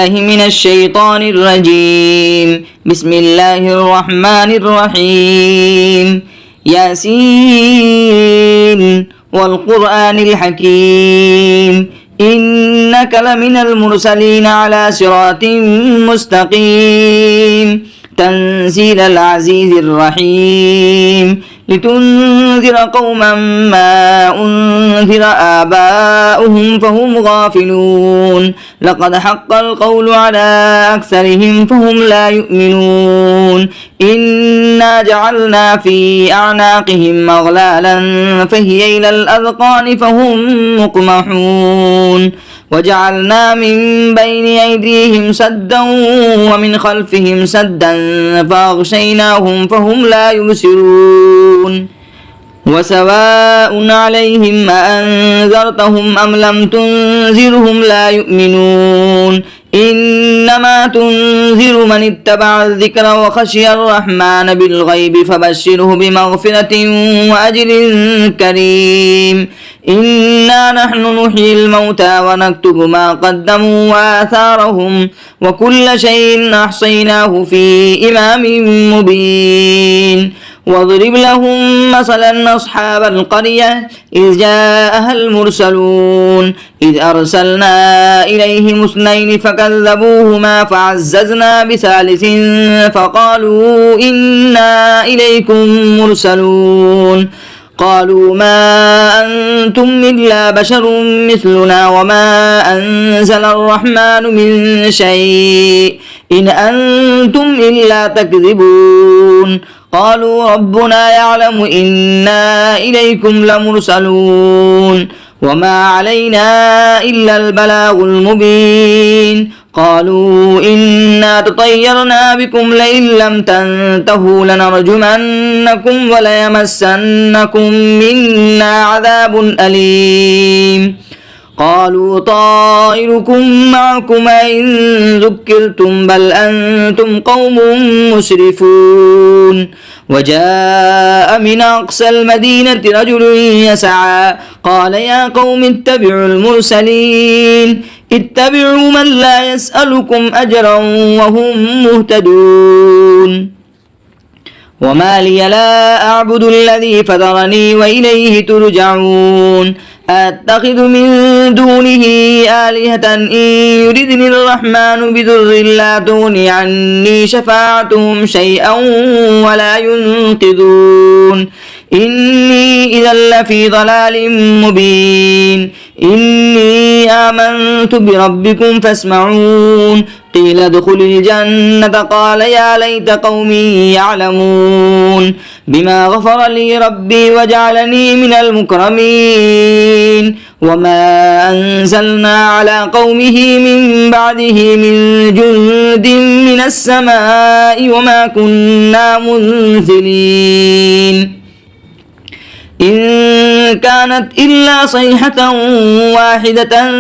بالله من الشيطان الرجيم. بسم الله الرحمن الرحيم. ياسين والقرآن الحكيم إنك لمن المرسلين على صراط مستقيم تنزيل العزيز الرحيم لتنذر قوما ما أنذر آباؤهم فهم غافلون لقد حق القول على أكثرهم فهم لا يؤمنون إنا جعلنا في أعناقهم أغلالا فهي إلى الأذقان فهم مقمحون وجعلنا من بين أيديهم سدا ومن خلفهم سدا فأغشيناهم فهم لا يبصرون وسواء عليهم أأنذرتهم أم لم تنذرهم لا يؤمنون إنما تنذر من اتبع الذكر وخشي الرحمن بالغيب فبشره بمغفرة وأجر كريم إنا نحن نحيي الموتى ونكتب ما قدموا وآثارهم وكل شيء أحصيناه في إمام مبين واضرب لهم مثلا أصحاب القرية إذ جاءها المرسلون إذ أرسلنا إليهم اثنين فكذبوهما فعززنا بثالث فقالوا إنا إليكم مرسلون قالوا ما أنتم إلا بشر مثلنا وما أنزل الرحمن من شيء إن أنتم إلا تكذبون قالوا ربنا يعلم إنا إليكم لمرسلون وما علينا إلا البلاغ المبين قالوا إنا تطيرنا بكم لئن لم تنتهوا لنرجمنكم وليمسنكم منا عذاب أليم قالوا طائركم معكم إن ذكرتم بل أنتم قوم مسرفون وجاء من أقصى المدينة رجل يسعى قال يا قوم اتبعوا المرسلين اتبعوا من لا يسألكم أجرا وهم مهتدون وما لي لا أعبد الذي فطرني وإليه ترجعون أتخذ من دونه آلهة إن يردني الرحمن بضر لا تغني عني شفاعتهم شيئا ولا ينقذون إني إذا لفي ضلال مبين إني آمنت بربكم فاسمعون قيل ادخل الجنة قال يا ليت قومي يعلمون بما غفر لي ربي وجعلني من المكرمين وما أنزلنا على قومه من بعده من جند من السماء وما كنا منزلين إن كانت إلا صيحة واحدة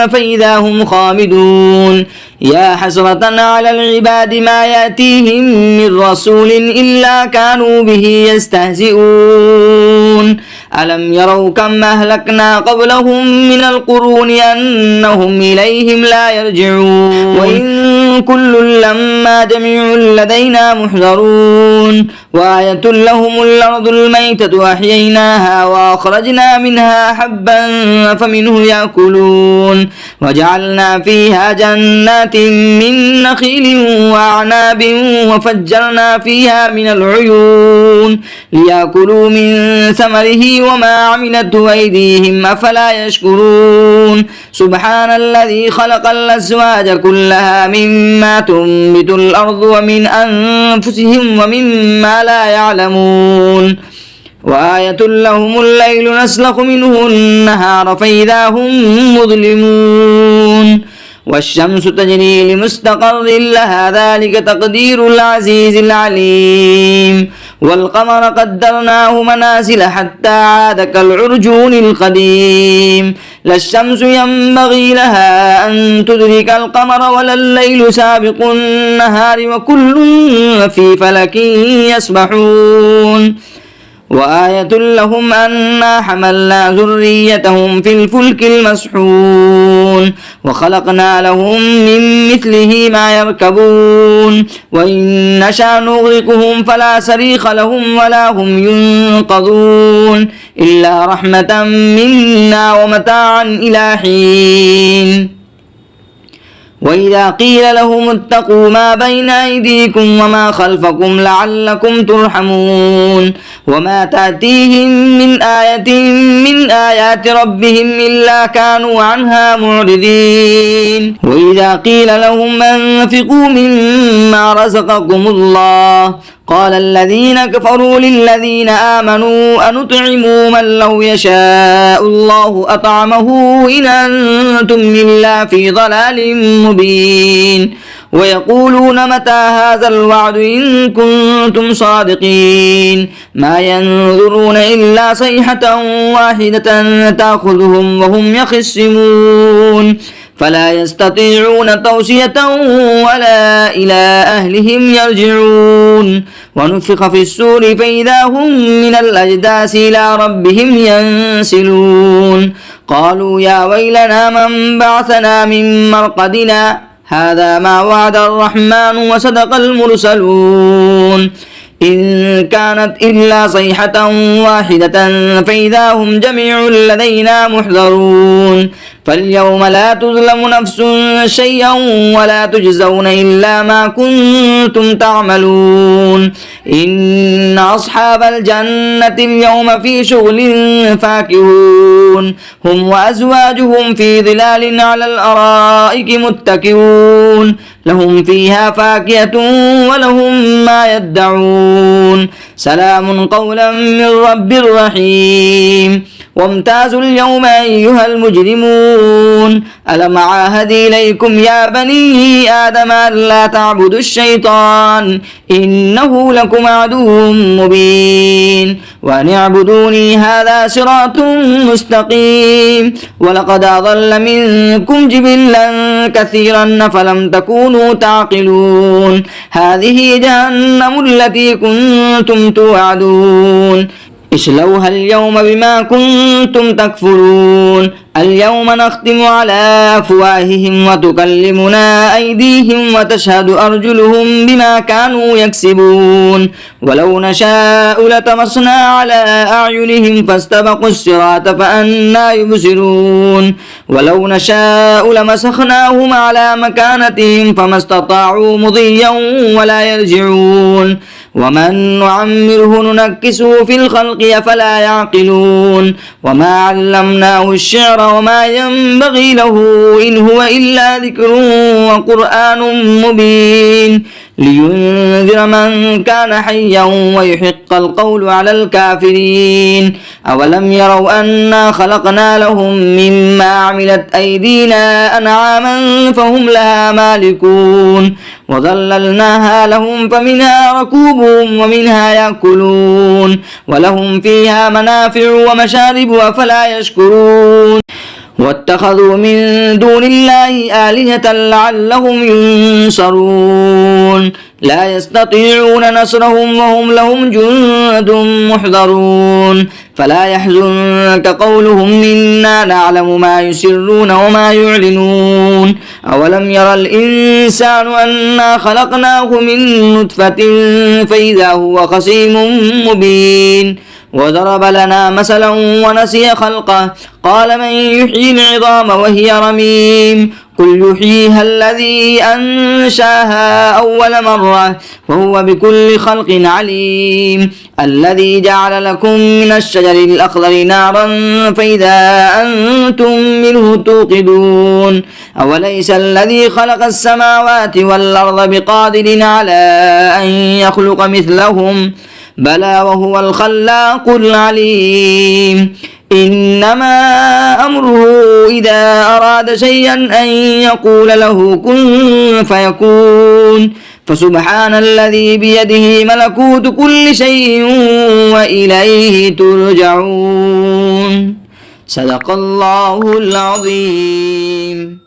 فإذا هم خامدون يا حسرة على العباد ما يأتيهم من رسول إلا كانوا به يستهزئون ألم يروا كم أهلكنا قبلهم من القرون أنهم إليهم لا يرجعون وإن كل لما جميع لدينا محضرون وآية لهم الأرض الميتة أحييناها وأخرجنا منها حبا فمنه يأكلون وجعلنا فيها جنات من نخيل وأعناب وفجرنا فيها من العيون ليأكلوا من ثمره وما عملته أيديهم أفلا يشكرون سبحان الذي خلق الأزواج كلها مما تنبت الأرض ومن أنفسهم ومما لا يعلمون وآية لهم الليل نسلخ منه النهار فإذا هم مظلمون والشمس تجري لمستقر لها ذلك تقدير العزيز العليم والقمر قدرناه منازل حتى عاد كالعرجون القديم لا الشمس ينبغي لها أن تدرك القمر ولا الليل سابق النهار وكل في فلك يسبحون وآية لهم أنا حملنا ذريتهم في الفلك المسحون وخلقنا لهم من مثله ما يركبون وإن نشأ نغرقهم فلا صريخ لهم ولا هم ينقذون إلا رحمة منا ومتاعا إلى حين. وإذا قيل لهم اتقوا ما بين أيديكم وما خلفكم لعلكم ترحمون وما تأتيهم من آية من آيات ربهم إلا كانوا عنها معرضين. وإذا قيل لهم أنفقوا مما رزقكم الله قال الذين كفروا للذين آمنوا أنطعموا من لو يشاء الله أطعمه إن أنتم إلا في ضلال مبين. ويقولون متى هذا الوعد إن كنتم صادقين ما ينظرون إلا صيحة واحدة تأخذهم وهم يخصمون فلا يستطيعون توصية ولا إلى أهلهم يرجعون. ونفخ في السور فإذا هم من الأجداث إلى ربهم ينسلون قالوا يا ويلنا من بعثنا من مرقدنا هذا ما وعد الرحمن وصدق المرسلون إن كانت إلا صيحة واحدة فإذا هم جميع لدينا محضرون فاليوم لا تظلم نفس شيئا ولا تجزون إلا ما كنتم تعملون إن أصحاب الجنة اليوم في شغل فاكهون هم وأزواجهم في ظلال على الأرائك متكئون لهم فيها فاكهة ولهم ما يدعون سلام قولا من رب رحيم. وامتازوا اليوم أيها المجرمون ألم عاهد إليكم يا بني آدم ألا تعبدوا الشيطان إنه لكم عدو مبين وأن اعبدوني هذا صراط مستقيم. ولقد أضل منكم جبلا كثيرا فلم تكونوا تعقلون هذه جهنم التي كنتم توعدون اصلوها اليوم بما كنتم تكفرون اليوم نختم على أفواههم وتكلمنا أيديهم وتشهد أرجلهم بما كانوا يكسبون ولو نشاء لطمسنا على أعينهم فاستبقوا الصراط فأنى يبصرون ولو نشاء لمسخناهم على مكانتهم فما استطاعوا مضيا ولا يرجعون ومن نعمره ننكسه في الخلق أفلا يعقلون وما علمناه الشعر وما ينبغي له إن هو إلا ذكر وقرآن مبين لينذر من كان حيا ويحق القول على الكافرين. أولم يروا أنا خلقنا لهم مما عملت أيدينا أنعاما فهم لها مالكون وظللناها لهم فمنها ركوبهم ومنها يأكلون ولهم فيها منافع ومشارب أفلا يشكرون. واتخذوا من دون الله آلهة لعلهم ينصرون لا يستطيعون نصرهم وهم لهم جند محضرون فلا يحزنك قولهم إنا نعلم ما يسرون وما يعلنون. أولم يرى الإنسان أنا خلقناه من نطفة فإذا هو خصيم مبين وضرب لنا مثلا ونسي خلقه قال من يحيي العظام وهي رميم قل يحييها الذي أنشاها أول مرة وهو بكل خلق عليم الذي جعل لكم من الشجر الأخضر نارا فإذا أنتم منه توقدون أوليس الذي خلق السماوات والأرض بقادر على أن يخلق مثلهم بلى وهو الخلاق العليم. إنما أمره إذا أراد شيئا أن يقول له كن فيكون فسبحان الذي بيده ملكوت كل شيء وإليه ترجعون. صدق الله العظيم.